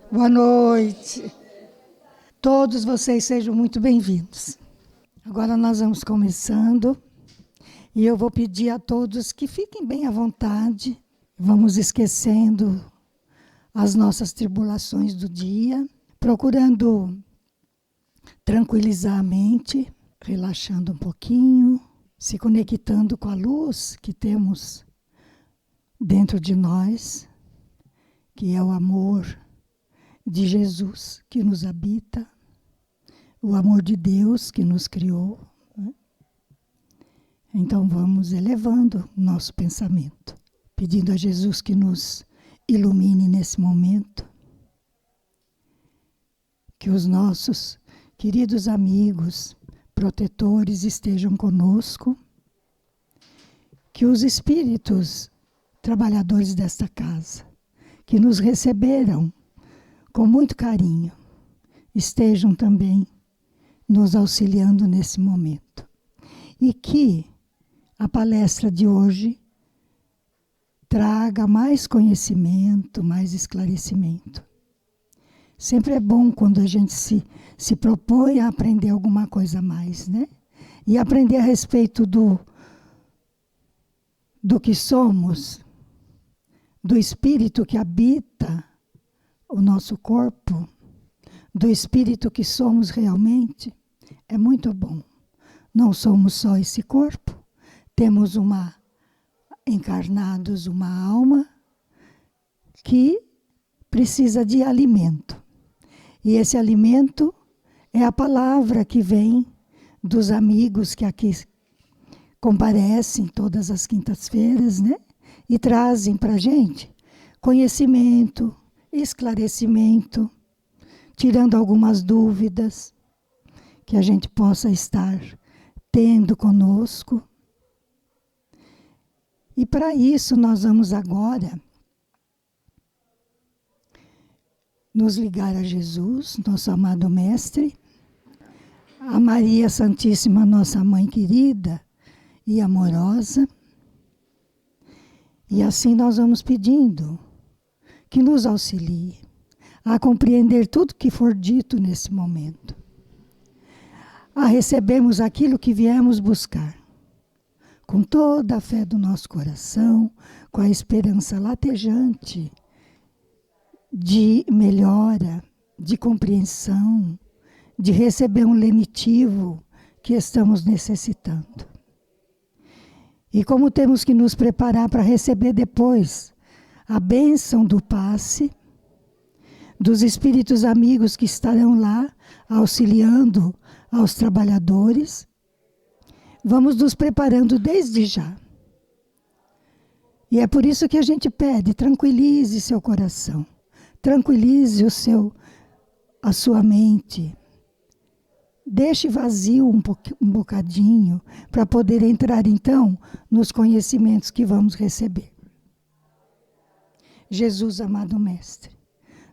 Boa noite. Todos vocês sejam muito bem-vindos. Agora nós vamos começando e eu vou pedir a todos que fiquem bem à vontade. Vamos esquecendo as nossas tribulações do dia, procurando tranquilizar a mente, relaxando um pouquinho, se conectando com a luz que temos dentro de nós, que é o amor de Jesus que nos habita, o amor de Deus que nos criou. Né? Então vamos elevando o nosso pensamento, pedindo a Jesus que nos ilumine nesse momento, que os nossos queridos amigos, protetores estejam conosco, que os espíritos trabalhadores desta casa, que nos receberam com muito carinho, estejam também nos auxiliando nesse momento. E que a palestra de hoje traga mais conhecimento, mais esclarecimento. Sempre é bom quando a gente se propõe a aprender alguma coisa a mais, né? E aprender a respeito do que somos, do espírito que habita o nosso corpo, do espírito que somos realmente, é muito bom. Não somos só esse corpo, temos encarnados uma alma que precisa de alimento. E esse alimento é a palavra que vem dos amigos que aqui comparecem todas as quintas-feiras, né? E trazem para a gente conhecimento, esclarecimento, tirando algumas dúvidas que a gente possa estar tendo conosco. E para isso nós vamos agora nos ligar a Jesus, nosso amado Mestre, a Maria Santíssima, nossa Mãe querida e amorosa. E assim nós vamos pedindo que nos auxilie a compreender tudo que for dito nesse momento, a recebermos aquilo que viemos buscar, com toda a fé do nosso coração, com a esperança latejante de melhora, de compreensão, de receber um lenitivo que estamos necessitando. E como temos que nos preparar para receber depois a bênção do passe, dos espíritos amigos que estarão lá auxiliando aos trabalhadores, vamos nos preparando desde já. E é por isso que a gente pede, tranquilize seu coração, tranquilize a sua mente, deixe vazio um bocadinho para poder entrar então nos conhecimentos que vamos receber. Jesus, amado Mestre,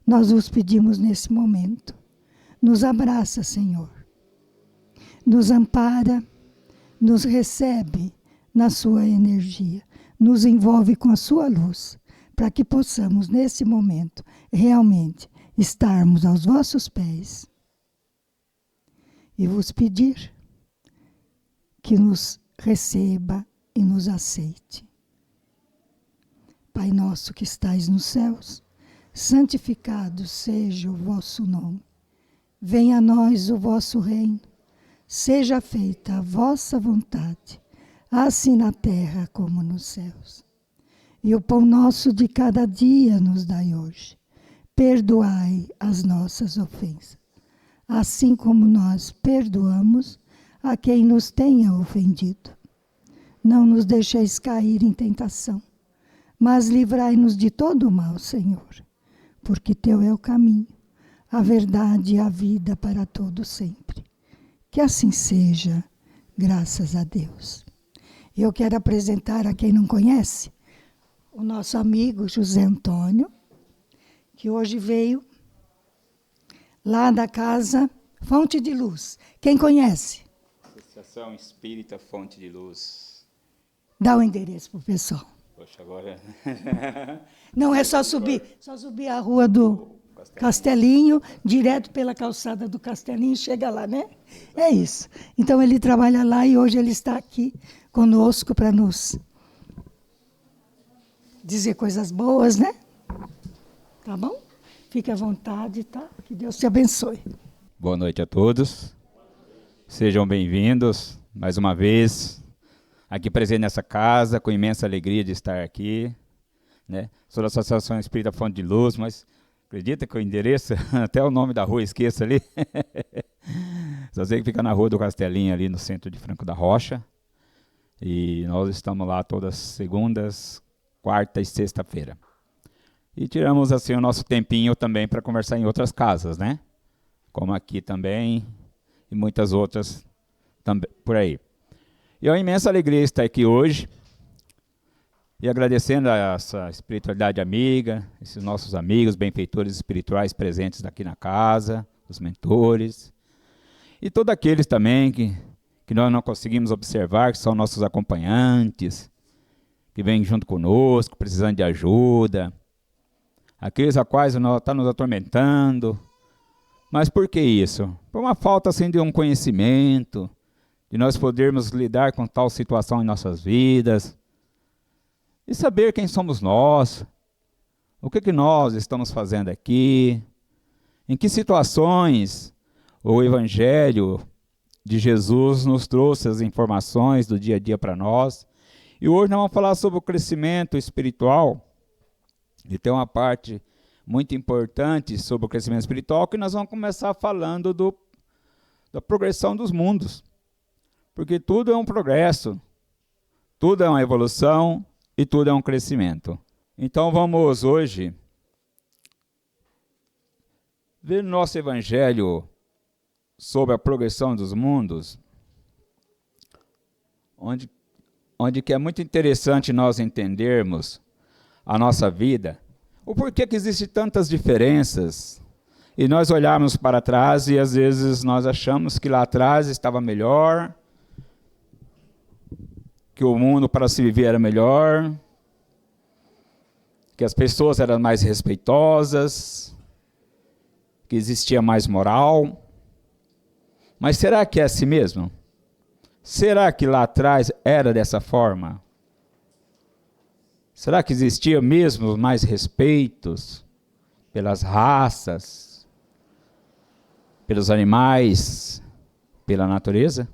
nós vos pedimos nesse momento, nos abraça, Senhor, nos ampara, nos recebe na sua energia, nos envolve com a sua luz, para que possamos nesse momento realmente estarmos aos vossos pés e vos pedir que nos receba e nos aceite. Pai nosso que estais nos céus, santificado seja o vosso nome. Venha a nós o vosso reino. Seja feita a vossa vontade, assim na terra como nos céus. E o pão nosso de cada dia nos dai hoje. Perdoai as nossas ofensas, assim como nós perdoamos a quem nos tenha ofendido. Não nos deixeis cair em tentação, mas livrai-nos de todo o mal, Senhor, porque teu é o caminho, a verdade e a vida para todo sempre. Que assim seja, graças a Deus. Eu quero apresentar a quem não conhece, o nosso amigo José Antônio, que hoje veio lá da casa Fonte de Luz. Quem conhece? Associação Espírita Fonte de Luz. Dá o endereço para o pessoal. Poxa, agora... Não é só subir a rua do... Castelinho, direto pela calçada do Castelinho, chega lá, né? É isso. Então ele trabalha lá e hoje ele está aqui conosco para nos dizer coisas boas, né? Tá bom? Fique à vontade, tá? Que Deus te abençoe. Boa noite a todos. Sejam bem-vindos mais uma vez aqui presente nessa casa, com imensa alegria de estar aqui, né? Sou da Associação Espírita Fonte de Luz, mas acredita que o endereço, até o nome da rua esqueço ali. Só sei que fica na Rua do Castelinho, ali no centro de Franco da Rocha. E nós estamos lá todas segundas, quarta e sexta-feira. E tiramos assim o nosso tempinho também para conversar em outras casas, né? Como aqui também e muitas outras também por aí. E é uma imensa alegria estar aqui hoje e agradecendo a essa espiritualidade amiga, esses nossos amigos, benfeitores espirituais presentes aqui na casa, os mentores, e todos aqueles também que nós não conseguimos observar, que são nossos acompanhantes, que vêm junto conosco, precisando de ajuda, aqueles a quais está nos atormentando. Mas por que isso? Por uma falta assim, de um conhecimento, de nós podermos lidar com tal situação em nossas vidas, e saber quem somos nós, o que nós estamos fazendo aqui, em que situações o Evangelho de Jesus nos trouxe as informações do dia a dia para nós. E hoje nós vamos falar sobre o crescimento espiritual, e tem uma parte muito importante sobre o crescimento espiritual, que nós vamos começar falando da progressão dos mundos. Porque tudo é um progresso, tudo é uma evolução e tudo é um crescimento. Então vamos hoje ver no nosso Evangelho sobre a progressão dos mundos, onde que é muito interessante nós entendermos a nossa vida, o porquê que existem tantas diferenças, e nós olharmos para trás e às vezes nós achamos que lá atrás estava melhor, que o mundo para se viver era melhor, que as pessoas eram mais respeitosas, que existia mais moral. Mas será que é assim mesmo? Será que lá atrás era dessa forma? Será que existia mesmo mais respeitos pelas raças, pelos animais, pela natureza?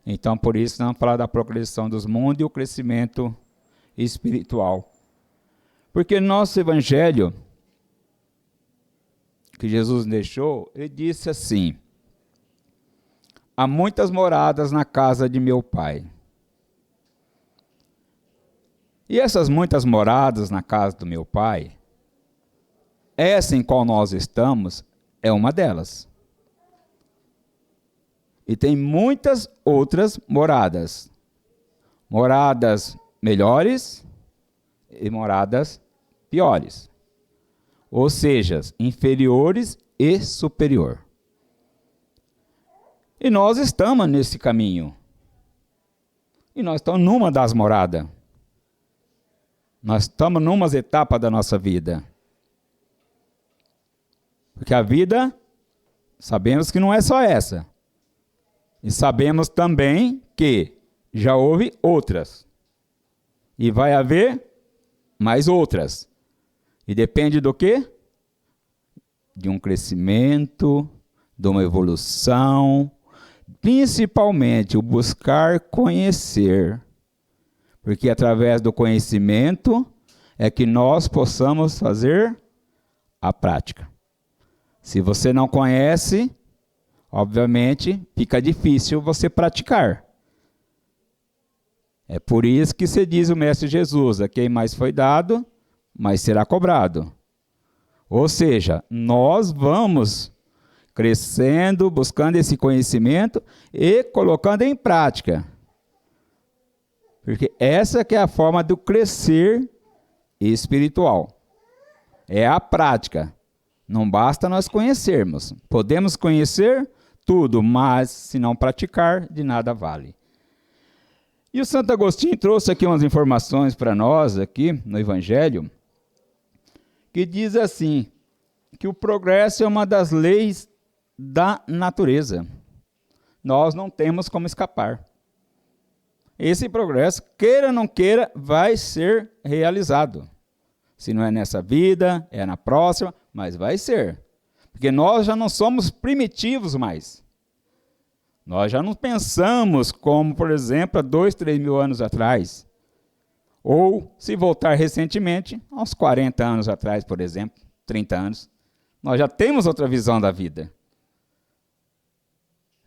Então, por isso, vamos falar da progressão dos mundos e o crescimento espiritual. Porque nosso Evangelho, que Jesus deixou, ele disse assim: há muitas moradas na casa de meu Pai. E essas muitas moradas na casa do meu Pai, essa em qual nós estamos, é uma delas. E tem muitas outras moradas. Moradas melhores e moradas piores. Ou seja, inferiores e superior. E nós estamos nesse caminho. E nós estamos numa das moradas. Nós estamos numa etapas da nossa vida. Porque a vida, sabemos que não é só essa. E sabemos também que já houve outras. E vai haver mais outras. E depende do quê? De um crescimento, de uma evolução, principalmente o buscar conhecer. Porque através do conhecimento é que nós possamos fazer a prática. Se você não conhece, obviamente, fica difícil você praticar. É por isso que se diz o Mestre Jesus: a quem mais foi dado, mais será cobrado. Ou seja, nós vamos crescendo, buscando esse conhecimento e colocando em prática. Porque essa que é a forma do crescer espiritual. É a prática. Não basta nós conhecermos. Podemos conhecer tudo, mas se não praticar, de nada vale. E o Santo Agostinho trouxe aqui umas informações para nós, aqui no Evangelho, que diz assim, que o progresso é uma das leis da natureza. Nós não temos como escapar. Esse progresso, queira ou não queira, vai ser realizado. Se não é nessa vida, é na próxima, mas vai ser. Porque nós já não somos primitivos mais. Nós já não pensamos como, por exemplo, há 2, 3 mil anos atrás. Ou, se voltar recentemente, há uns 40 anos atrás, por exemplo, 30 anos. Nós já temos outra visão da vida.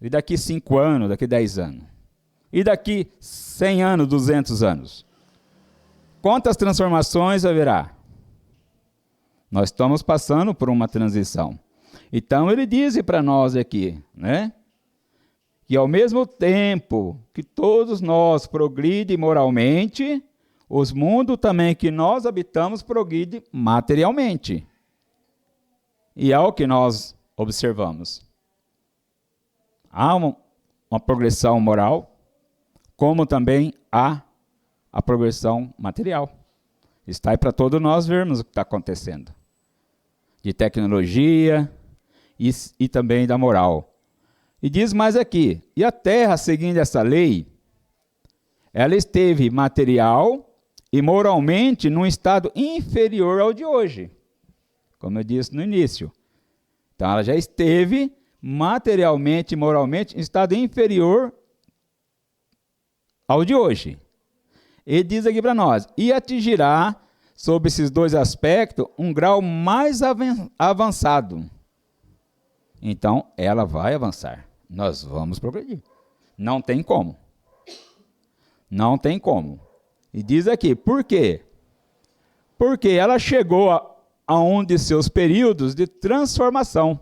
E daqui 5 anos, daqui 10 anos. E daqui 100 anos, 200 anos. Quantas transformações haverá? Nós estamos passando por uma transição. Então ele diz para nós aqui, né? Que ao mesmo tempo que todos nós progridem moralmente, os mundos também que nós habitamos progridem materialmente. E é o que nós observamos. Há uma progressão moral, como também há a progressão material. Está aí para todos nós vermos o que está acontecendo. De tecnologia e também da moral. E diz mais aqui, e a terra, seguindo essa lei, ela esteve material e moralmente num estado inferior ao de hoje, como eu disse no início. Então ela já esteve materialmente e moralmente em estado inferior ao de hoje. Ele diz aqui para nós, e atingirá, sob esses dois aspectos, um grau mais avançado. Então, ela vai avançar. Nós vamos progredir. Não tem como. Não tem como. E diz aqui, por quê? Porque ela chegou a um de seus períodos de transformação.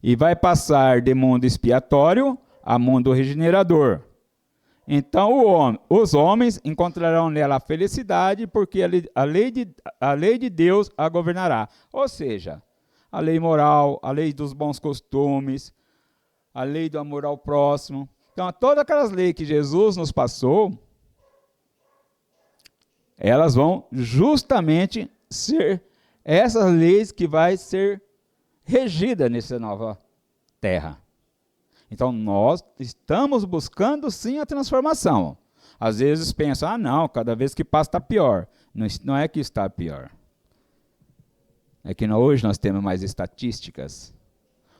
E vai passar de mundo expiatório a mundo regenerador. Então os homens encontrarão nela a felicidade, porque a lei de Deus a governará. Ou seja, a lei moral, a lei dos bons costumes, a lei do amor ao próximo. Então, todas aquelas leis que Jesus nos passou, elas vão justamente ser essas leis que vai ser regida nessa nova terra. Então, nós estamos buscando, sim, a transformação. Às vezes pensam, não, cada vez que passa está pior. Não é que está pior. É que hoje nós temos mais estatísticas.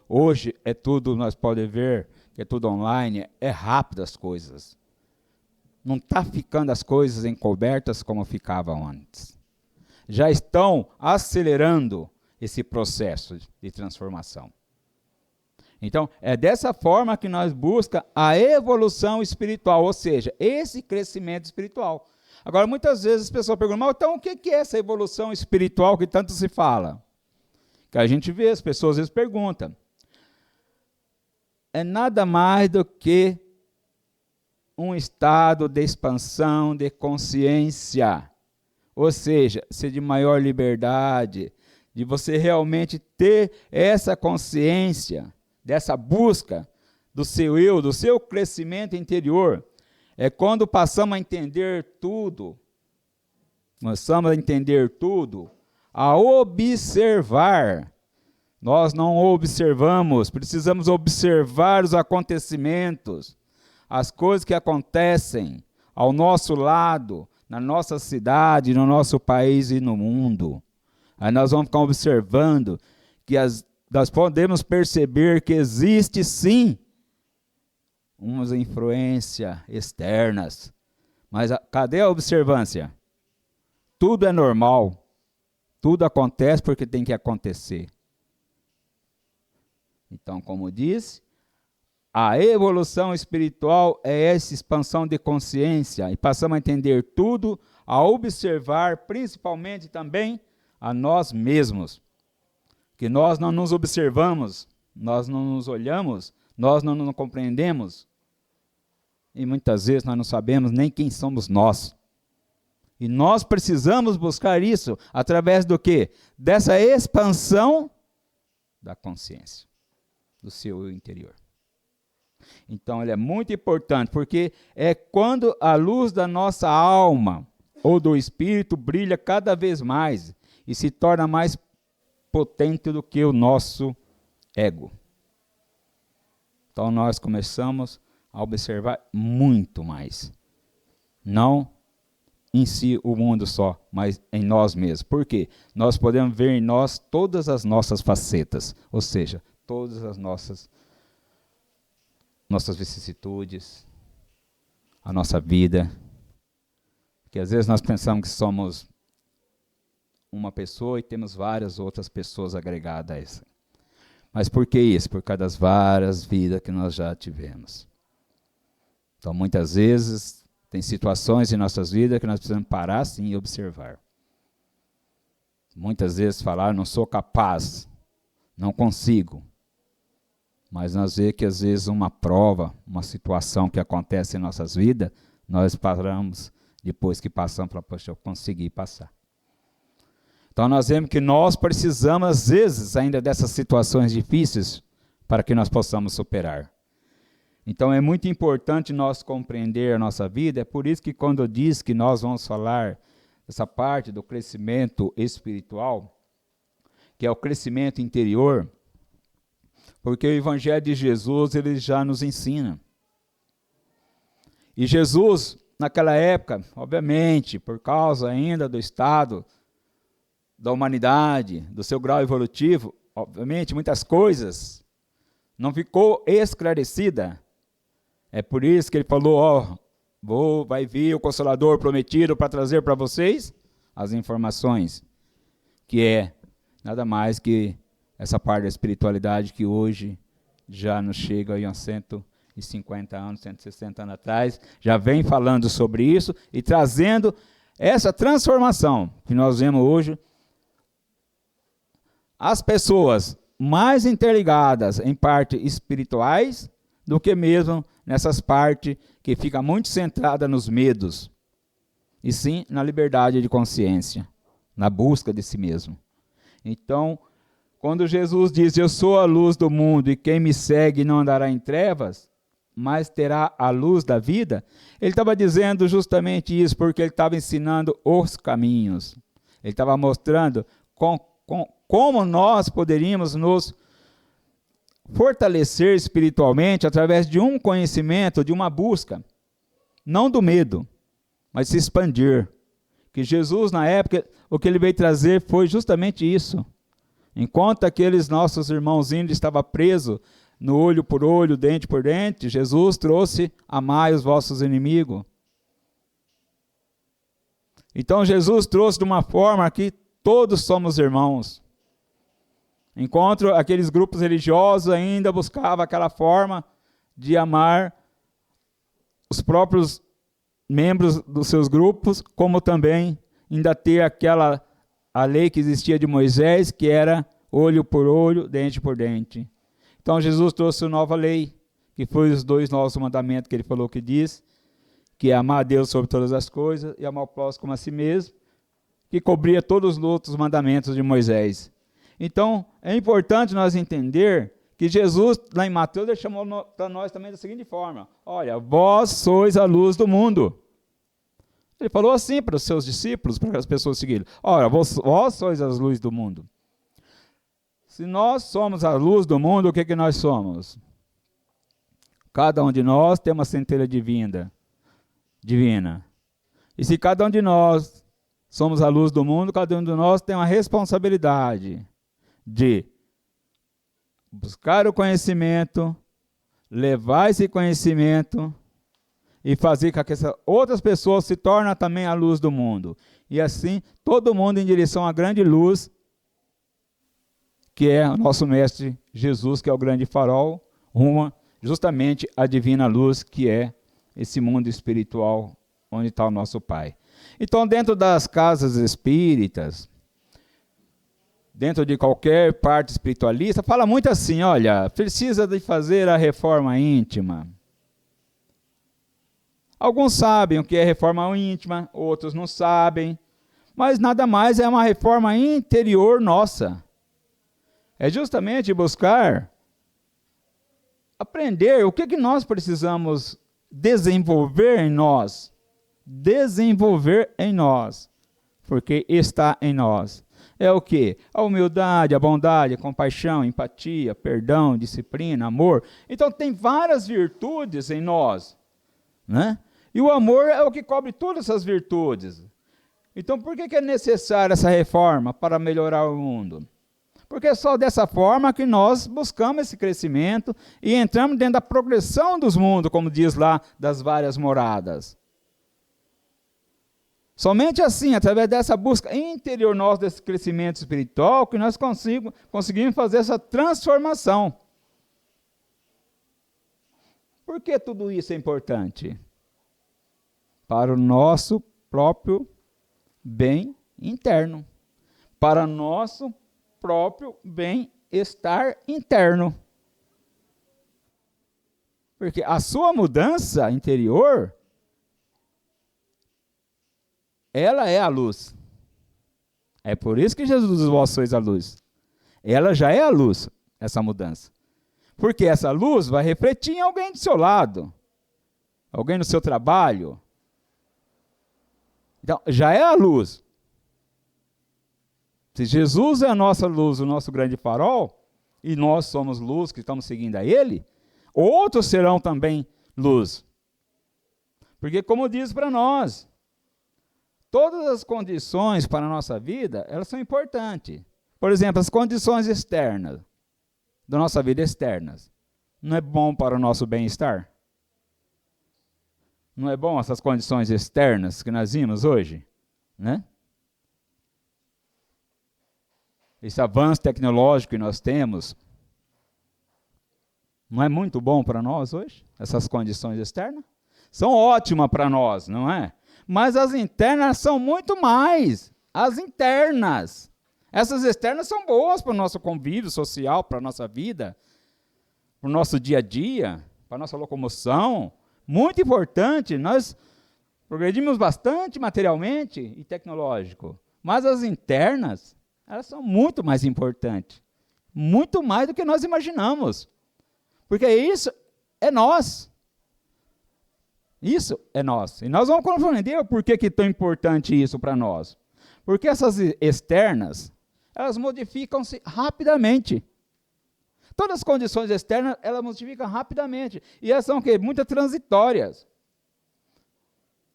Hoje é tudo, nós podemos ver, que é tudo online, é rápido as coisas. Não está ficando as coisas encobertas como ficavam antes. Já estão acelerando esse processo de transformação. Então, é dessa forma que nós buscamos a evolução espiritual, ou seja, esse crescimento espiritual. Agora, muitas vezes as pessoas perguntam, mas então o que é essa evolução espiritual que tanto se fala? Que a gente vê, as pessoas às vezes perguntam. É nada mais do que um estado de expansão de consciência. Ou seja, ser de maior liberdade, de você realmente ter essa consciência, dessa busca do seu eu, do seu crescimento interior. É quando passamos a entender tudo, a observar. Nós não observamos, precisamos observar os acontecimentos, as coisas que acontecem ao nosso lado, na nossa cidade, no nosso país e no mundo. Aí nós vamos ficar observando que nós podemos perceber que existe sim umas influências externas, mas cadê a observância? Tudo é normal, tudo acontece porque tem que acontecer. Então, como disse, a evolução espiritual é essa expansão de consciência, e passamos a entender tudo, a observar principalmente também a nós mesmos. Que nós não nos observamos, nós não nos olhamos, nós não nos compreendemos. E muitas vezes nós não sabemos nem quem somos nós. E nós precisamos buscar isso através do quê? Dessa expansão da consciência, do seu interior. Então, ele é muito importante, porque é quando a luz da nossa alma ou do espírito brilha cada vez mais, e se torna mais potente do que o nosso ego. Então nós começamos a observar muito mais. Não em si o mundo só, mas em nós mesmos. Por quê? Nós podemos ver em nós todas as nossas facetas, ou seja, todas as nossas vicissitudes, a nossa vida. Porque às vezes nós pensamos que somos uma pessoa e temos várias outras pessoas agregadas a essa. Mas por que isso? Por causa das várias vidas que nós já tivemos. Então muitas vezes tem situações em nossas vidas que nós precisamos parar sim e observar. Muitas vezes falar, não sou capaz, não consigo. Mas nós vemos que às vezes uma prova, uma situação que acontece em nossas vidas, nós paramos depois que passamos para, poxa, eu consegui passar. Então nós vemos que nós precisamos às vezes ainda dessas situações difíceis para que nós possamos superar. Então é muito importante nós compreender a nossa vida, é por isso que quando eu disse que nós vamos falar dessa parte do crescimento espiritual, que é o crescimento interior, porque o Evangelho de Jesus, ele já nos ensina. E Jesus, naquela época, obviamente, por causa ainda do estado da humanidade, do seu grau evolutivo, obviamente, muitas coisas não ficou esclarecida. É por isso que ele falou, vai vir o Consolador prometido para trazer para vocês as informações, que é nada mais que essa parte da espiritualidade que hoje já nos chega aí há 150 anos, 160 anos atrás, já vem falando sobre isso e trazendo essa transformação que nós vemos hoje. As pessoas mais interligadas em partes espirituais do que mesmo nessas partes que fica muito centrada nos medos, e sim na liberdade de consciência, na busca de si mesmo. Então, quando Jesus diz, eu sou a luz do mundo e quem me segue não andará em trevas, mas terá a luz da vida, ele estava dizendo justamente isso, porque ele estava ensinando os caminhos. Ele estava mostrando como nós poderíamos nos fortalecer espiritualmente através de um conhecimento, de uma busca, não do medo, mas se expandir. Que Jesus, na época, o que ele veio trazer foi justamente isso. Enquanto aqueles nossos irmãos índios estavam presos no olho por olho, dente por dente, Jesus trouxe, amai os vossos inimigos. Então Jesus trouxe de uma forma que todos somos irmãos. Enquanto aqueles grupos religiosos ainda buscavam aquela forma de amar os próprios membros dos seus grupos, como também ainda ter a lei que existia de Moisés, que era olho por olho, dente por dente. Então Jesus trouxe uma nova lei, que foi os 2 novos mandamentos que ele falou que diz, que é amar a Deus sobre todas as coisas e amar o próximo como a si mesmo, que cobria todos os outros mandamentos de Moisés. Então, é importante nós entender que Jesus, lá em Mateus, ele chamou para nós também da seguinte forma, olha, vós sois a luz do mundo. Ele falou assim para os seus discípulos, para as pessoas seguirem, olha, vós sois as luzes do mundo. Se nós somos a luz do mundo, o que nós somos? Cada um de nós tem uma centelha divina. E se cada um de nós somos a luz do mundo, cada um de nós tem uma responsabilidade de buscar o conhecimento, levar esse conhecimento e fazer com que essas outras pessoas se tornem também a luz do mundo. E assim, todo mundo em direção à grande luz, que é o nosso Mestre Jesus, que é o grande farol, rumo justamente à divina luz, que é esse mundo espiritual, onde está o nosso Pai. Então, dentro das casas espíritas, dentro de qualquer parte espiritualista, fala muito assim, olha, precisa de fazer a reforma íntima. Alguns sabem o que é reforma íntima, outros não sabem, mas nada mais é uma reforma interior nossa. É justamente buscar aprender o que nós precisamos desenvolver em nós. Desenvolver em nós, porque está em nós. É o quê? A humildade, a bondade, a compaixão, a empatia, perdão, disciplina, amor. Então tem várias virtudes em nós, né? E o amor é o que cobre todas essas virtudes. Então por que é necessária essa reforma para melhorar o mundo? Porque é só dessa forma que nós buscamos esse crescimento e entramos dentro da progressão dos mundos, como diz lá, das várias moradas. Somente assim, através dessa busca interior nossa, desse crescimento espiritual, que nós conseguimos fazer essa transformação. Por que tudo isso é importante? Para o nosso próprio bem interno. Para o nosso próprio bem-estar interno. Porque a sua mudança interior, ela é a luz. É por isso que Jesus diz: vós sois a luz. Ela já é a luz, essa mudança. Porque essa luz vai refletir em alguém do seu lado, alguém no seu trabalho. Então, já é a luz. Se Jesus é a nossa luz, o nosso grande farol, e nós somos luz que estamos seguindo a Ele, outros serão também luz. Porque, como diz para nós, todas as condições para a nossa vida, elas são importantes. Por exemplo, as condições externas, da nossa vida externas, não é bom para o nosso bem-estar? Não é bom essas condições externas que nós vimos hoje, né? Esse avanço tecnológico que nós temos, não é muito bom para nós hoje? Essas condições externas? São ótimas para nós, não é? Mas as internas são muito mais. As internas. Essas externas são boas para o nosso convívio social, para a nossa vida, para o nosso dia a dia, para a nossa locomoção. Muito importante. Nós progredimos bastante materialmente e tecnológico. Mas as internas, elas são muito mais importantes. Muito mais do que nós imaginamos. Porque isso é nós. Isso é nós. E nós vamos compreender o porquê que é tão importante isso para nós. Porque essas externas, elas modificam-se rapidamente. Todas as condições externas, elas modificam rapidamente. E elas são o quê? Muito transitórias.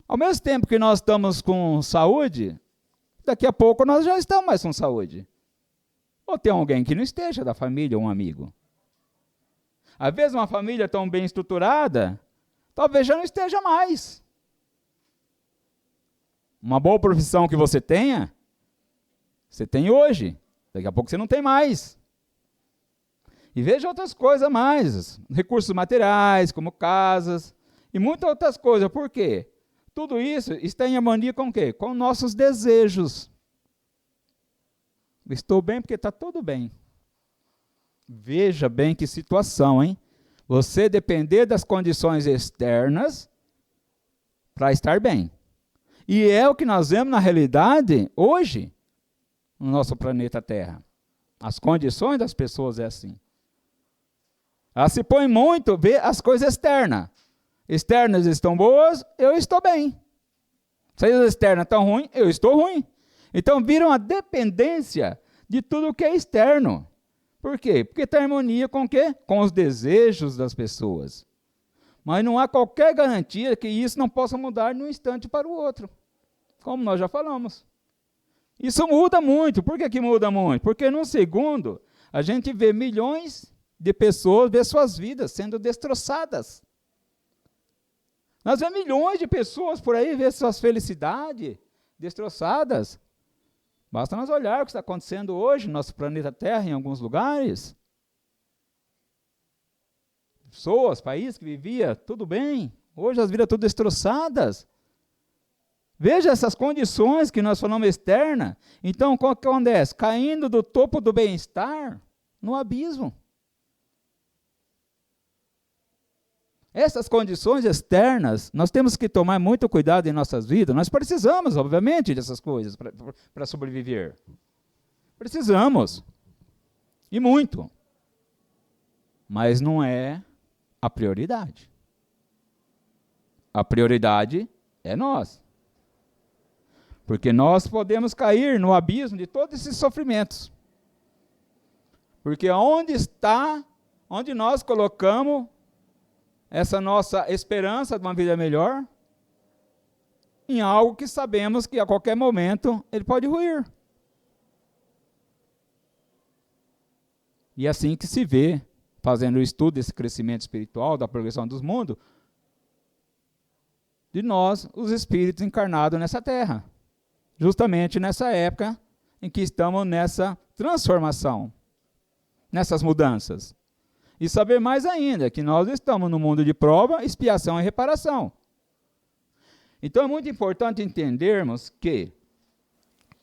Ao mesmo tempo que nós estamos com saúde, daqui a pouco nós já estamos mais com saúde. Ou tem alguém que não esteja da família, um amigo. Às vezes uma família tão bem estruturada, talvez já não esteja mais. Uma boa profissão que você tenha, você tem hoje. Daqui a pouco você não tem mais. E veja outras coisas mais. Recursos materiais, como casas, e muitas outras coisas. Por quê? Tudo isso está em harmonia com o quê? Com nossos desejos. Estou bem porque está tudo bem. Veja bem que situação, hein? Você depender das condições externas para estar bem. E é o que nós vemos na realidade hoje no nosso planeta Terra. As condições das pessoas é assim. Elas se põem muito a ver as coisas externas. Externas estão boas, eu estou bem. Se as externas estão ruins, eu estou ruim. Então viram a dependência de tudo que é externo. Por quê? Porque está em harmonia com o quê? Com os desejos das pessoas. Mas não há qualquer garantia que isso não possa mudar de um instante para o outro. Como nós já falamos. Isso muda muito. Por que muda muito? Porque num segundo, a gente vê milhões de pessoas ver suas vidas sendo destroçadas. Nós vemos milhões de pessoas por aí ver suas felicidades destroçadas. Basta nós olhar o que está acontecendo hoje no nosso planeta Terra, em alguns lugares. Pessoas, países que viviam tudo bem, hoje as vidas todas destroçadas. Veja essas condições que nós falamos externa. Então, o que acontece? Caindo do topo do bem-estar no abismo. Essas condições externas, nós temos que tomar muito cuidado em nossas vidas. Nós precisamos, obviamente, dessas coisas para sobreviver. Precisamos. E muito. Mas não é a prioridade. A prioridade é nós. Porque nós podemos cair no abismo de todos esses sofrimentos. Porque onde nós colocamos essa nossa esperança de uma vida melhor? Em algo que sabemos que a qualquer momento ele pode ruir. E é assim que se vê, fazendo o estudo desse crescimento espiritual, da progressão dos mundos, de nós, os espíritos encarnados nessa terra. Justamente nessa época em que estamos nessa transformação, nessas mudanças. E saber mais ainda que nós estamos no mundo de prova, expiação e reparação. Então é muito importante entendermos que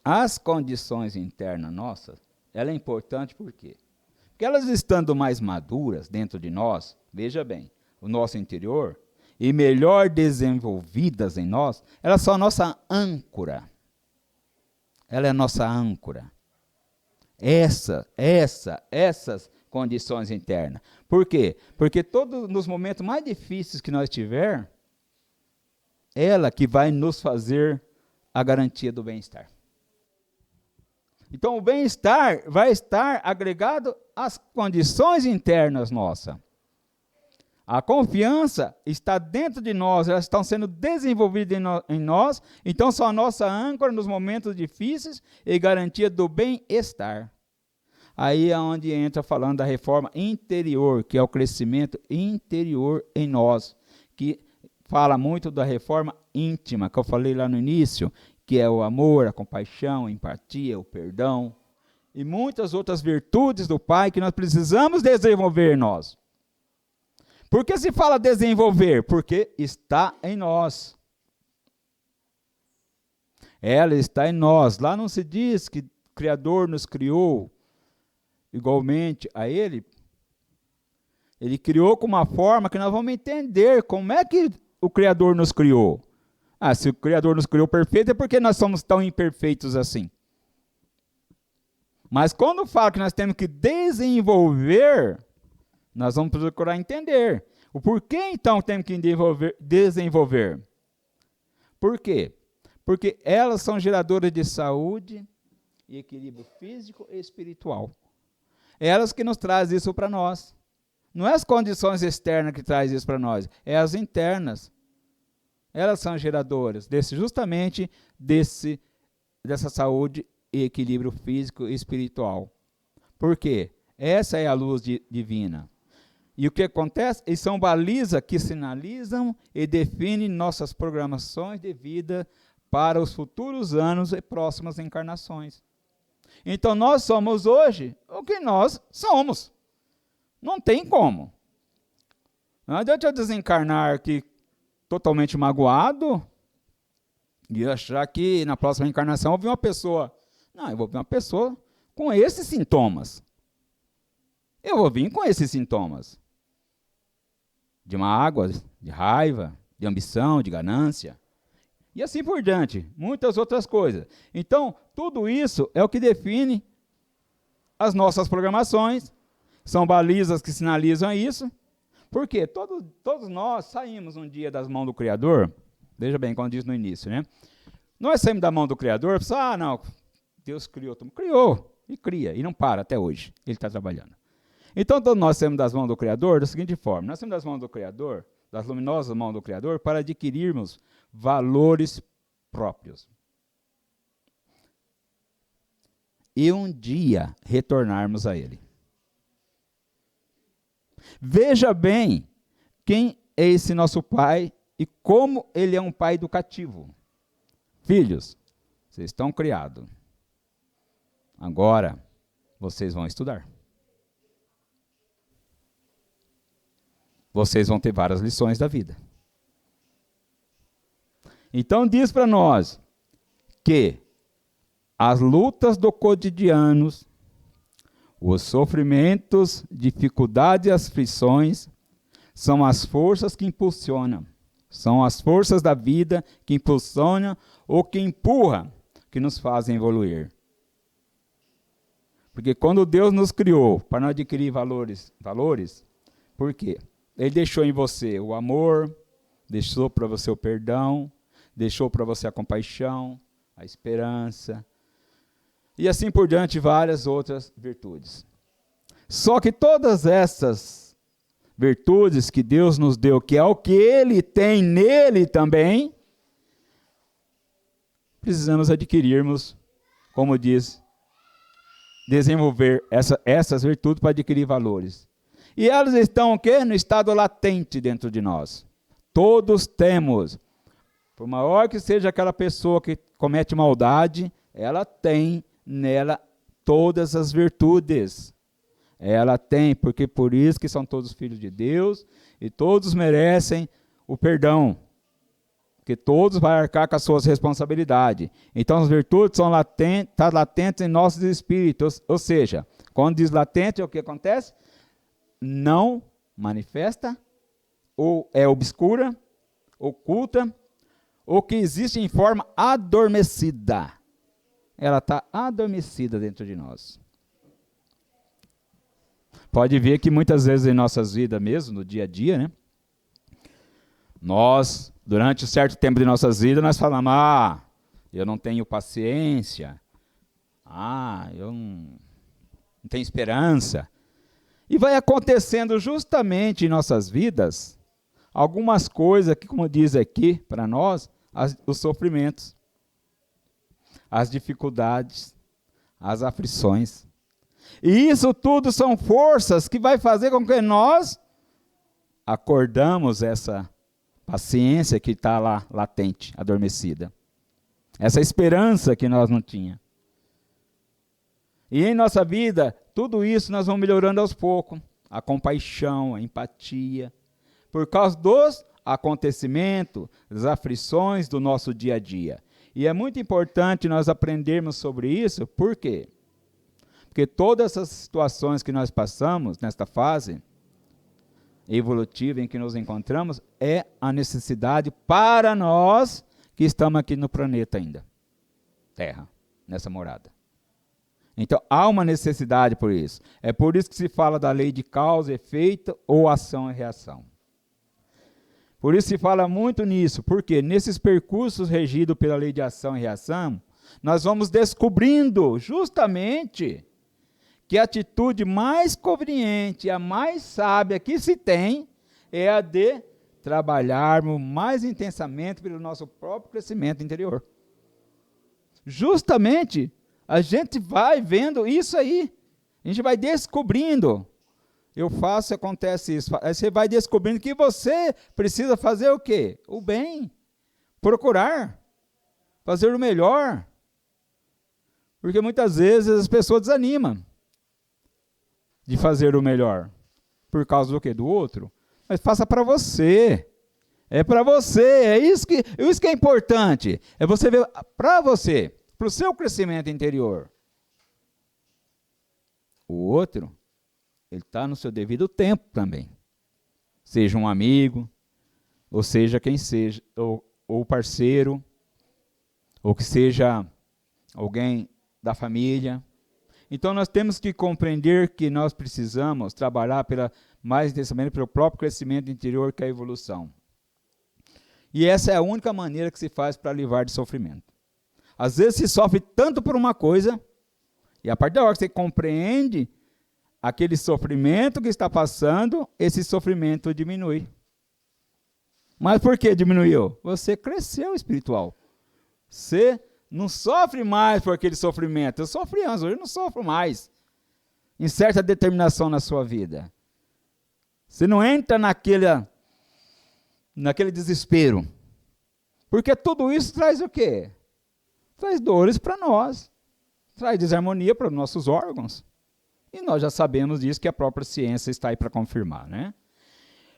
as condições internas nossas, ela é importante por quê? Porque elas estando mais maduras dentro de nós, veja bem, o nosso interior, e melhor desenvolvidas em nós, elas são a nossa âncora. Ela é a nossa âncora. Essas condições internas. Por quê? Porque todos nos momentos mais difíceis que nós tiver, ela que vai nos fazer a garantia do bem-estar. Então o bem-estar vai estar agregado às condições internas nossas. A confiança está dentro de nós, elas estão sendo desenvolvidas em nós, então são a nossa âncora nos momentos difíceis e garantia do bem-estar. Aí é onde entra falando da reforma interior, que é o crescimento interior em nós, que fala muito da reforma íntima, que eu falei lá no início, que é o amor, a compaixão, a empatia, o perdão, e muitas outras virtudes do Pai que nós precisamos desenvolver em nós. Por que se fala desenvolver? Porque está em nós. Ela está em nós. Lá não se diz que o Criador nos criou igualmente a Ele. Ele criou com uma forma que nós vamos entender como é que o Criador nos criou. Se o Criador nos criou perfeito, é porque nós somos tão imperfeitos assim. Mas quando fala que nós temos que desenvolver, nós vamos procurar entender. O porquê, então, temos que desenvolver? Por quê? Porque elas são geradoras de saúde e equilíbrio físico e espiritual. Elas que nos trazem isso para nós. Não é as condições externas que trazem isso para nós, é as internas. Elas são geradoras justamente dessa saúde e equilíbrio físico e espiritual. Por quê? Essa é a luz divina. E o que acontece? Eles são balizas que sinalizam e definem nossas programações de vida para os futuros anos e próximas encarnações. Então nós somos hoje o que nós somos. Não tem como. Não adianta eu desencarnar aqui totalmente magoado e achar que na próxima encarnação eu vou ver uma pessoa. Não, eu vou ver uma pessoa com esses sintomas. Eu vou vir com esses sintomas. De mágoa, de raiva, de ambição, de ganância. E assim por diante. Muitas outras coisas. Então, tudo isso é o que define as nossas programações. São balizas que sinalizam isso. Por quê? Todos nós saímos um dia das mãos do Criador. Veja bem, como diz no início, né? Nós saímos da mão do Criador, não, Deus criou, criou e cria, e não para até hoje. Ele está trabalhando. Então, todos nós saímos das mãos do Criador da seguinte forma. Nós saímos das mãos do Criador, das luminosas mãos do Criador, para adquirirmos valores próprios. E um dia retornarmos a Ele. Veja bem quem é esse nosso Pai e como Ele é um Pai educativo. Filhos, vocês estão criados. Agora, vocês vão estudar. Vocês vão ter várias lições da vida. Então diz para nós que as lutas do cotidiano, os sofrimentos, dificuldades e aflições são as forças que impulsionam. São as forças da vida que impulsionam ou que empurram, que nos fazem evoluir. Porque quando Deus nos criou para não adquirir valores, por quê? Ele deixou em você o amor, deixou para você o perdão, deixou para você a compaixão, a esperança, e assim por diante, várias outras virtudes. Só que todas essas virtudes que Deus nos deu, que é o que Ele tem nele também, precisamos adquirirmos, como diz, desenvolver essas virtudes para adquirir valores. E elas estão o quê? No estado latente dentro de nós. Todos temos. Por maior que seja aquela pessoa que comete maldade, ela tem nela todas as virtudes. Ela tem, porque por isso que são todos filhos de Deus e todos merecem o perdão. Porque todos vão arcar com as suas responsabilidades. Então as virtudes estão latentes em nossos espíritos. Ou seja, quando diz latente, o que acontece? Não manifesta, ou é obscura, oculta, ou que existe em forma adormecida. Ela está adormecida dentro de nós. Pode ver que muitas vezes em nossas vidas mesmo, no dia a dia, né? Nós, durante um certo tempo de nossas vidas, nós falamos, eu não tenho paciência, eu não tenho esperança. E vai acontecendo justamente em nossas vidas algumas coisas que, como diz aqui para nós, os sofrimentos, as dificuldades, as aflições. E isso tudo são forças que vai fazer com que nós acordamos essa paciência que está lá latente, adormecida. Essa esperança que nós não tínhamos. E em nossa vida, tudo isso nós vamos melhorando aos poucos. A compaixão, a empatia. Por causa dos acontecimentos, das aflições do nosso dia a dia. E é muito importante nós aprendermos sobre isso. Por quê? Porque todas essas situações que nós passamos nesta fase evolutiva em que nos encontramos é a necessidade para nós que estamos aqui no planeta ainda. Terra, nessa morada. Então, há uma necessidade por isso. É por isso que se fala da lei de causa e efeito ou ação e reação. Por isso se fala muito nisso, porque nesses percursos regidos pela lei de ação e reação, nós vamos descobrindo justamente que a atitude mais conveniente, a mais sábia que se tem, é a de trabalharmos mais intensamente pelo nosso próprio crescimento interior. Justamente, a gente vai vendo isso aí. A gente vai descobrindo. Eu faço, acontece isso. Aí você vai descobrindo que você precisa fazer o quê? O bem. Procurar. Fazer o melhor. Porque muitas vezes as pessoas desanimam de fazer o melhor. Por causa do quê? Do outro. Mas faça para você. É para você. É isso que é importante. É você ver para você. Para o seu crescimento interior. O outro, ele está no seu devido tempo também. Seja um amigo, ou seja quem seja, ou parceiro, ou que seja alguém da família. Então nós temos que compreender que nós precisamos trabalhar mais intensamente pelo próprio crescimento interior, que é a evolução. E essa é a única maneira que se faz para livrar de sofrimento. Às vezes se sofre tanto por uma coisa, e a partir da hora que você compreende aquele sofrimento que está passando, esse sofrimento diminui. Mas por que diminuiu? Você cresceu espiritual. Você não sofre mais por aquele sofrimento. Eu sofri antes, hoje eu não sofro mais. Em certa determinação na sua vida. Você não entra naquele desespero. Porque tudo isso traz o quê? Traz dores para nós. Traz desarmonia para os nossos órgãos. E nós já sabemos disso, que a própria ciência está aí para confirmar, né?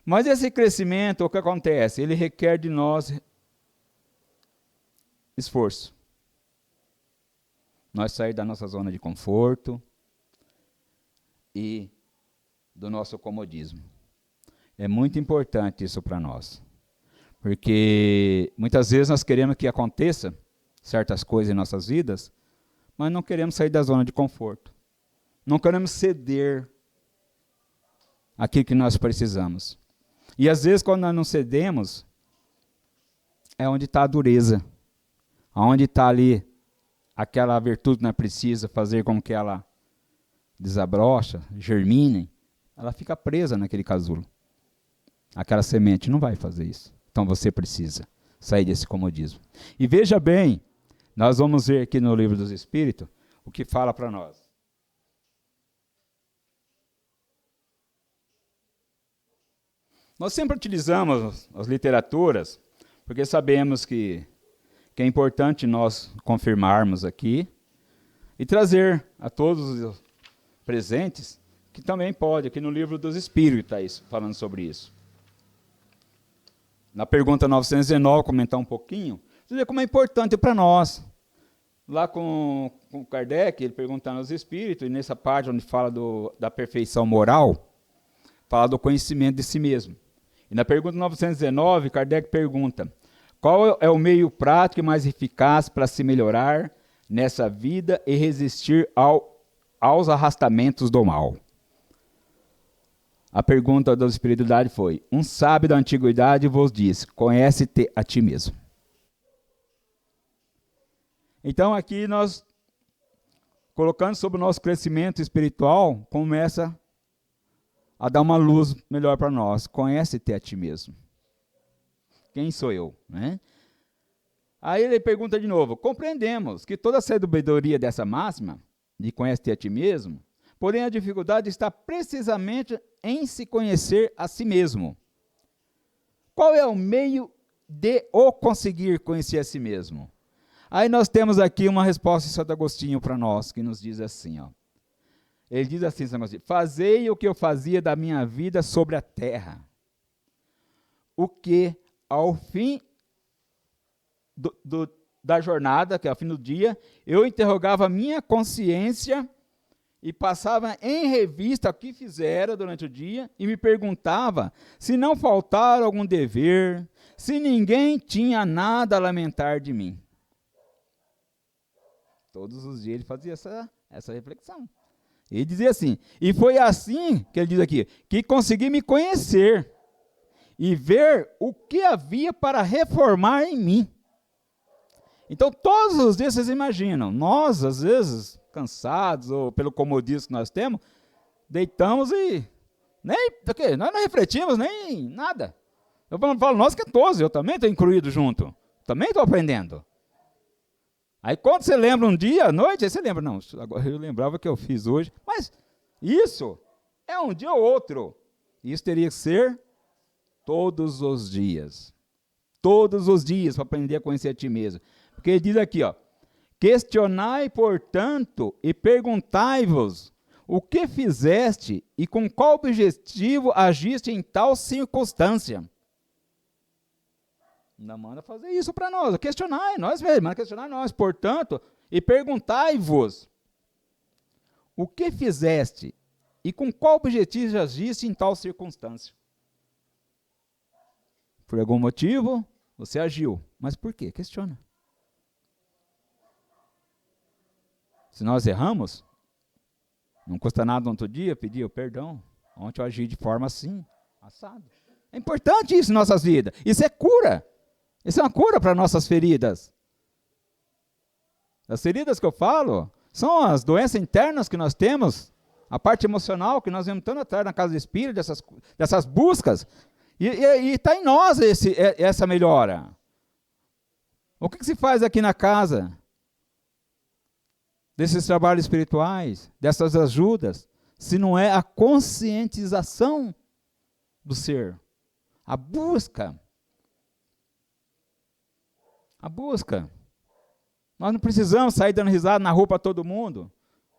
Mas esse crescimento, o que acontece? Ele requer de nós esforço. Nós sair da nossa zona de conforto e do nosso comodismo. É muito importante isso para nós. Porque muitas vezes nós queremos que aconteça certas coisas em nossas vidas, mas não queremos sair da zona de conforto. Não queremos ceder aquilo que nós precisamos. E às vezes quando nós não cedemos, é onde está a dureza. Onde está ali aquela virtude não precisa fazer com que ela desabrocha, germine, ela fica presa naquele casulo. Aquela semente não vai fazer isso. Então você precisa sair desse comodismo. E veja bem, nós vamos ver aqui no Livro dos Espíritos o que fala para nós. Nós sempre utilizamos as literaturas, porque sabemos que é importante nós confirmarmos aqui e trazer a todos os presentes, que também pode, aqui no Livro dos Espíritos está isso, falando sobre isso. Na pergunta 919, comentar um pouquinho, você vê como é importante para nós. Lá com Kardec, ele perguntando aos espíritos, e nessa parte onde fala da perfeição moral, fala do conhecimento de si mesmo. E na pergunta 919, Kardec pergunta: qual é o meio prático e mais eficaz para se melhorar nessa vida e resistir aos arrastamentos do mal? A pergunta da espiritualidade foi: um sábio da antiguidade vos diz, conhece-te a ti mesmo. Então aqui nós, colocando sobre o nosso crescimento espiritual, começa a dar uma luz melhor para nós. Conhece-te a ti mesmo. Quem sou eu? Né? Aí ele pergunta de novo: compreendemos que toda a sabedoria dessa máxima, de conhece-te a ti mesmo, porém a dificuldade está precisamente em se conhecer a si mesmo. Qual é o meio de o conseguir conhecer a si mesmo? Aí nós temos aqui uma resposta de Santo Agostinho para nós, que nos diz assim, ó. Ele diz assim, Santo Agostinho: fazei o que eu fazia da minha vida sobre a terra, o que ao fim da jornada, que é ao fim do dia, eu interrogava a minha consciência e passava em revista o que fizera durante o dia e me perguntava se não faltara algum dever, se ninguém tinha nada a lamentar de mim. Todos os dias ele fazia essa reflexão. Ele dizia assim, e foi assim, que ele diz aqui, que consegui me conhecer e ver o que havia para reformar em mim. Então, todos os dias, vocês imaginam, nós, às vezes, cansados, ou pelo comodismo que nós temos, deitamos e nós não refletimos nem nada. Eu falo, nós que é todos, eu também estou incluído junto, também estou aprendendo. Aí quando você lembra um dia, à noite, aí você lembra, não, agora eu lembrava que eu fiz hoje, mas isso é um dia ou outro. Isso teria que ser todos os dias. Todos os dias, para aprender a conhecer a ti mesmo. Porque ele diz aqui, ó, questionai, portanto, e perguntai-vos o que fizeste e com qual objetivo agiste em tal circunstância. Ainda manda fazer isso para nós, questionai nós mesmos, manda questionar nós, portanto, e perguntai-vos o que fizeste e com qual objetivo agiste em tal circunstância. Por algum motivo, você agiu, mas por quê? Questiona. Se nós erramos, não custa nada no outro dia pedir perdão. Ontem eu agi de forma assim, assado. É importante isso em nossas vidas. Isso é cura. Isso é uma cura para nossas feridas. As feridas que eu falo são as doenças internas que nós temos, a parte emocional que nós vemos tanto atrás na casa do Espírito, dessas buscas. E está em nós essa melhora. O que se faz aqui na casa? Desses trabalhos espirituais, dessas ajudas, se não é a conscientização do ser, a busca. A busca. Nós não precisamos sair dando risada na rua para todo mundo,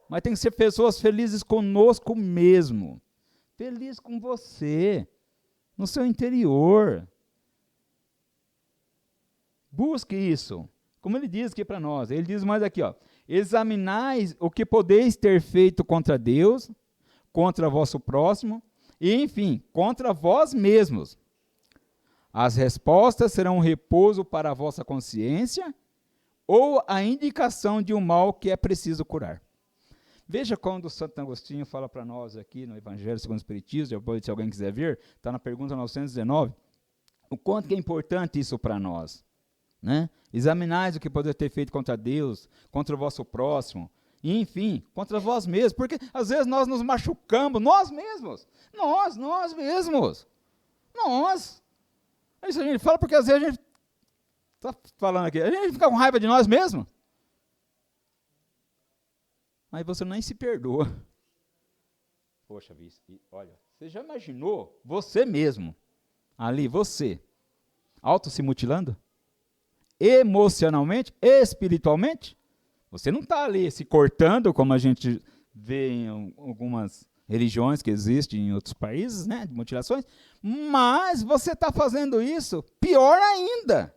mas tem que ser pessoas felizes conosco mesmo, feliz com você, no seu interior. Busque isso. Como ele diz aqui para nós, ele diz mais aqui, ó, examinais o que podeis ter feito contra Deus, contra vosso próximo, e enfim, contra vós mesmos. As respostas serão um repouso para a vossa consciência ou a indicação de um mal que é preciso curar. Veja quando o Santo Agostinho fala para nós aqui no Evangelho segundo o Espiritismo, depois se alguém quiser ver, está na pergunta 919, o quanto que é importante isso para nós. né? Examinais o que podeis ter feito contra Deus, contra o vosso próximo, e enfim, contra vós mesmos, porque às vezes nós nos machucamos, nós mesmos. É isso a gente fala porque às vezes a gente está falando aqui, a gente fica com raiva de nós mesmos. Aí você nem se perdoa. Poxa vida, olha, você já imaginou você mesmo, ali você, se mutilando? Emocionalmente, espiritualmente? Você não está ali se cortando, como a gente vê em algumas religiões que existem em outros países, né, de mutilações, mas você está fazendo isso pior ainda.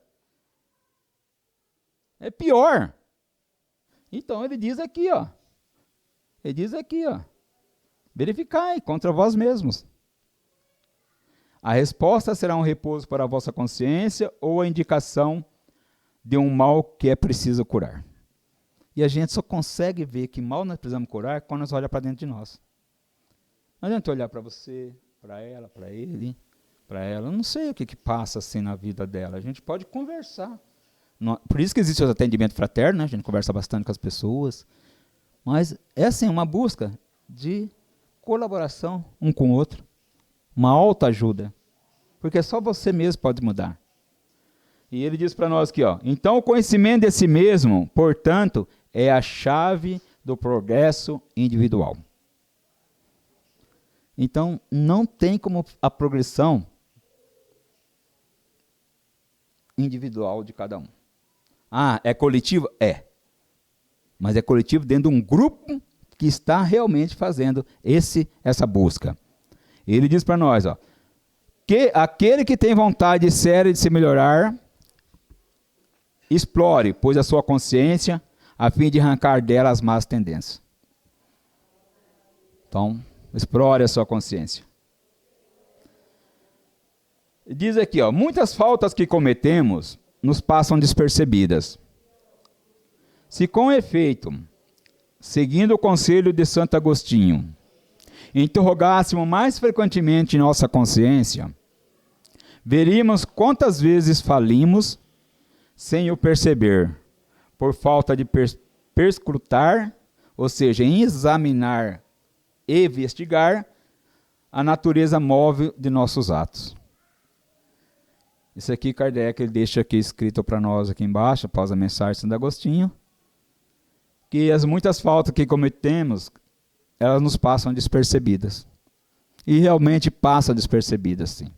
É pior. Então ele diz aqui, verificai contra vós mesmos. A resposta será um repouso para a vossa consciência ou a indicação de um mal que é preciso curar. E a gente só consegue ver que mal nós precisamos curar quando nós olhamos para dentro de nós. Não adianta olhar para você, para ela, para ele, para ela. Eu não sei o que passa assim na vida dela. A gente pode conversar. Por isso que existe o atendimento fraterno, né? A gente conversa bastante com as pessoas. Mas é assim, uma busca de colaboração um com o outro. Uma autoajuda. Porque só você mesmo pode mudar. E ele diz para nós aqui, então o conhecimento de si mesmo, portanto, é a chave do progresso individual. Então, não tem como a progressão individual de cada um. É coletivo? É. Mas é coletivo dentro de um grupo que está realmente fazendo essa busca. Ele diz para nós, que aquele que tem vontade séria de se melhorar, explore, pois a sua consciência, a fim de arrancar dela as más tendências. Então, explore a sua consciência. Diz aqui, muitas faltas que cometemos nos passam despercebidas. Se com efeito, seguindo o conselho de Santo Agostinho, interrogássemos mais frequentemente nossa consciência, veríamos quantas vezes falimos sem o perceber, por falta de perscrutar, ou seja, em examinar e investigar a natureza móvel de nossos atos. Isso aqui Kardec ele deixa aqui escrito para nós aqui embaixo, após a mensagem de Santo Agostinho, que as muitas faltas que cometemos, elas nos passam despercebidas. E realmente passam despercebidas, sim.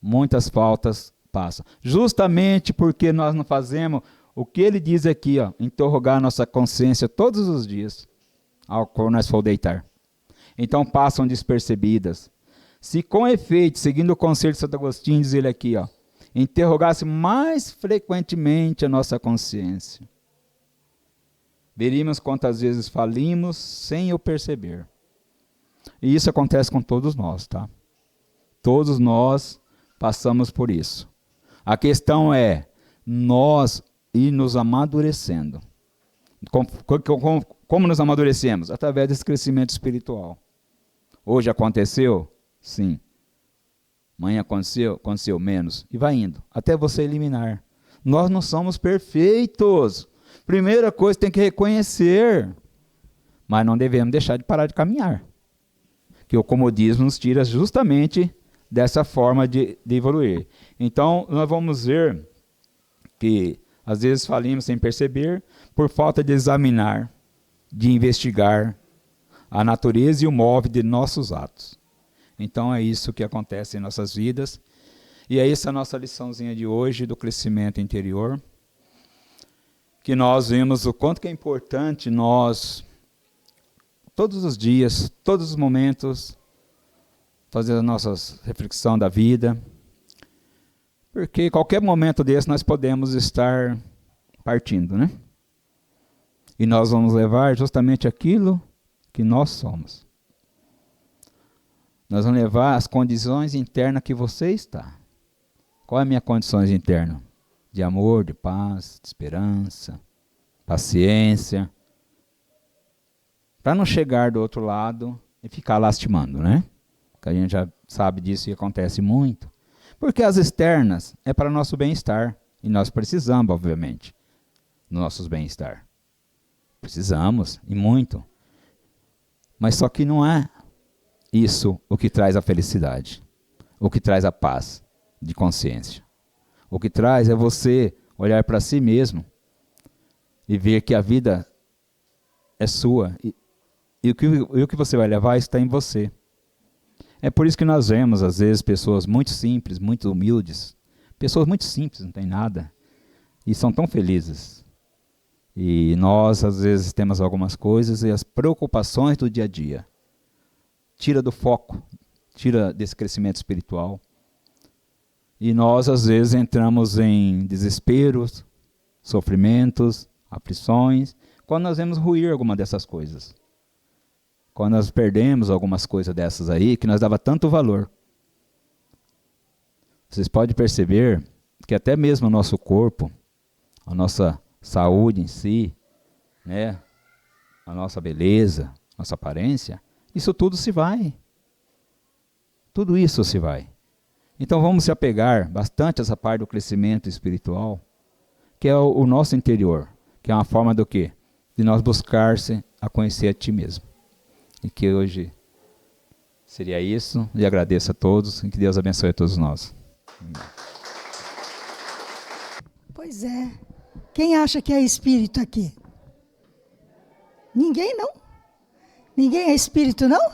Muitas faltas passam. Justamente porque nós não fazemos o que ele diz aqui, interrogar nossa consciência todos os dias, ao qual nós for deitar. Então passam despercebidas. Se com efeito, seguindo o conselho de Santo Agostinho, diz ele aqui, interrogasse mais frequentemente a nossa consciência, veríamos quantas vezes falimos sem o perceber. E isso acontece com todos nós, tá? Todos nós passamos por isso. A questão é nós ir nos amadurecendo. Como nos amadurecemos? Através desse crescimento espiritual. Hoje aconteceu? Sim. Amanhã aconteceu? Aconteceu menos. E vai indo, até você eliminar. Nós não somos perfeitos. Primeira coisa, tem que reconhecer. Mas não devemos deixar de parar de caminhar. Que o comodismo nos tira justamente dessa forma de evoluir. Então, nós vamos ver que às vezes falimos sem perceber, por falta de examinar, de investigar a natureza e o móvel de nossos atos. Então é isso que acontece em nossas vidas. E é essa a nossa liçãozinha de hoje do crescimento interior. Que nós vimos o quanto que é importante nós, todos os dias, todos os momentos, fazer a nossa reflexão da vida. Porque qualquer momento desse nós podemos estar partindo, né? E nós vamos levar justamente aquilo que nós somos. Nós vamos levar as condições internas que você está. Qual é a minha condições interna? De amor, de paz, de esperança, paciência. Para não chegar do outro lado e ficar lastimando, né? Que a gente já sabe disso e acontece muito. Porque as externas é para nosso bem-estar. E nós precisamos, obviamente, do nosso bem-estar. Precisamos, e muito. Mas só que não é isso o que traz a felicidade, o que traz a paz de consciência. O que traz é você olhar para si mesmo e ver que a vida é sua e o que você vai levar está em você. É por isso que nós vemos, às vezes, pessoas muito simples, muito humildes, pessoas muito simples, não tem nada, e são tão felizes. E nós, às vezes, temos algumas coisas e as preocupações do dia a dia tira do foco, tira desse crescimento espiritual. E nós, às vezes, entramos em desesperos, sofrimentos, aflições, quando nós vemos ruir alguma dessas coisas. Quando nós perdemos algumas coisas dessas aí, que nós dava tanto valor. Vocês podem perceber que até mesmo o nosso corpo, a nossa saúde em si, né, a nossa beleza, nossa aparência, isso tudo se vai. Tudo isso se vai. Então vamos se apegar bastante a essa parte do crescimento espiritual, que é o nosso interior, que é uma forma do quê? De nós buscar-se a conhecer a Ti mesmo. E que hoje seria isso, e agradeço a todos, e que Deus abençoe a todos nós. Pois é. Quem acha que é espírito aqui? Ninguém, não? Ninguém é espírito, não?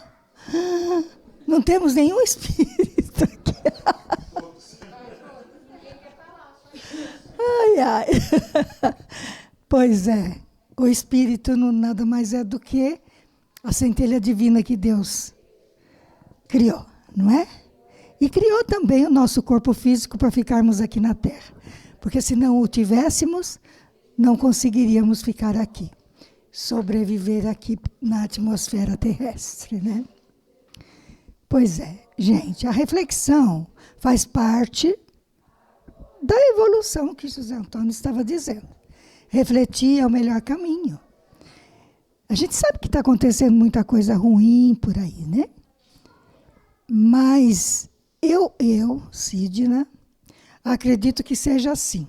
Não temos nenhum espírito aqui. Ai, ai. Pois é. O espírito não nada mais é do que a centelha divina que Deus criou, não é? E criou também o nosso corpo físico para ficarmos aqui na Terra. Porque se não o tivéssemos, não conseguiríamos ficar aqui. Sobreviver aqui na atmosfera terrestre, né? Pois é, gente, a reflexão faz parte da evolução que José Antônio estava dizendo. Refletir é o melhor caminho. A gente sabe que está acontecendo muita coisa ruim por aí, né? Mas eu, Sidna, acredito que seja assim.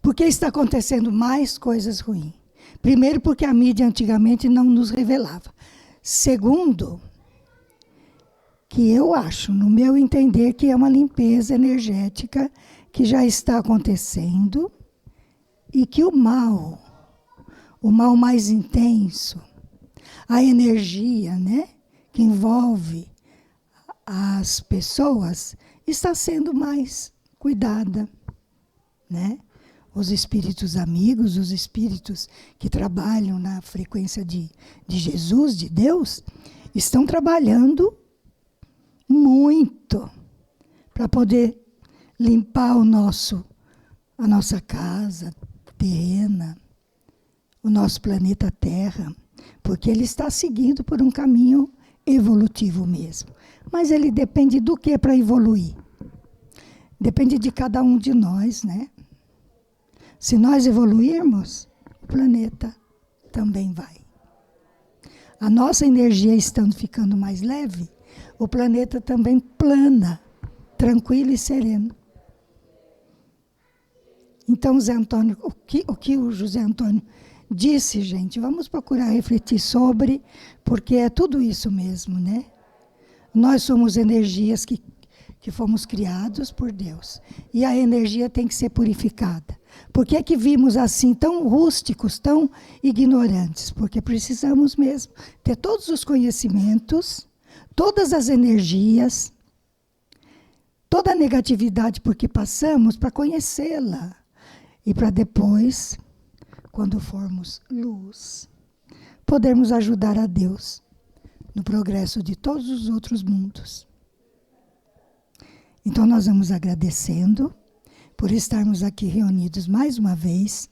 Porque está acontecendo mais coisas ruins. Primeiro, porque a mídia antigamente não nos revelava. Segundo, que eu acho, no meu entender, que é uma limpeza energética que já está acontecendo e que o mal mais intenso, a energia, né, que envolve as pessoas, está sendo mais cuidada, né? Os espíritos amigos, os espíritos que trabalham na frequência de Jesus, de Deus, estão trabalhando muito para poder limpar a nossa casa terrena, o nosso planeta Terra, porque ele está seguindo por um caminho evolutivo mesmo. Mas ele depende do que para evoluir? Depende de cada um de nós, né? Se nós evoluirmos, o planeta também vai. A nossa energia estando ficando mais leve, o planeta também plana, tranquilo e sereno. Então, Zé Antônio, o que o José Antônio disse, gente, vamos procurar refletir sobre, porque é tudo isso mesmo, né? Nós somos energias que fomos criados por Deus. E a energia tem que ser purificada. Por que é que vimos assim tão rústicos, tão ignorantes? Porque precisamos mesmo ter todos os conhecimentos, todas as energias, toda a negatividade por que passamos para conhecê-la. E para depois, quando formos luz, podermos ajudar a Deus no progresso de todos os outros mundos. Então nós vamos agradecendo por estarmos aqui reunidos mais uma vez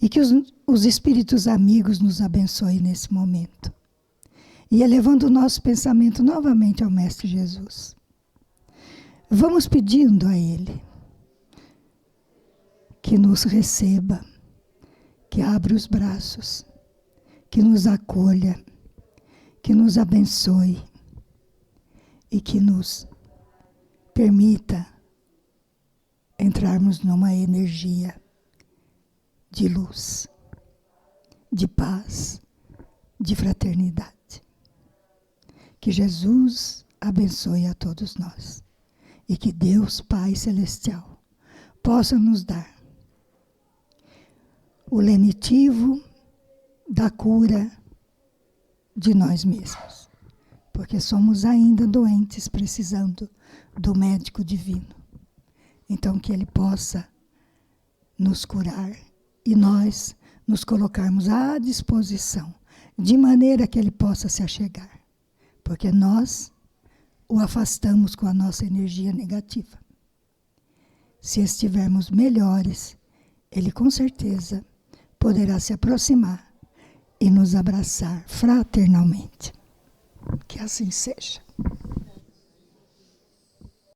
e que os espíritos amigos nos abençoem nesse momento. E elevando o nosso pensamento novamente ao Mestre Jesus. Vamos pedindo a Ele que nos receba, que abra os braços, que nos acolha, que nos abençoe e que nos permita entrarmos numa energia de luz, de paz, de fraternidade. Que Jesus abençoe a todos nós e que Deus Pai Celestial possa nos dar o lenitivo da cura de nós mesmos, porque somos ainda doentes precisando do médico divino. Então que Ele possa nos curar e nós nos colocarmos à disposição, de maneira que Ele possa se achegar, porque nós o afastamos com a nossa energia negativa. Se estivermos melhores, Ele com certeza poderá se aproximar e nos abraçar fraternalmente. Que assim seja.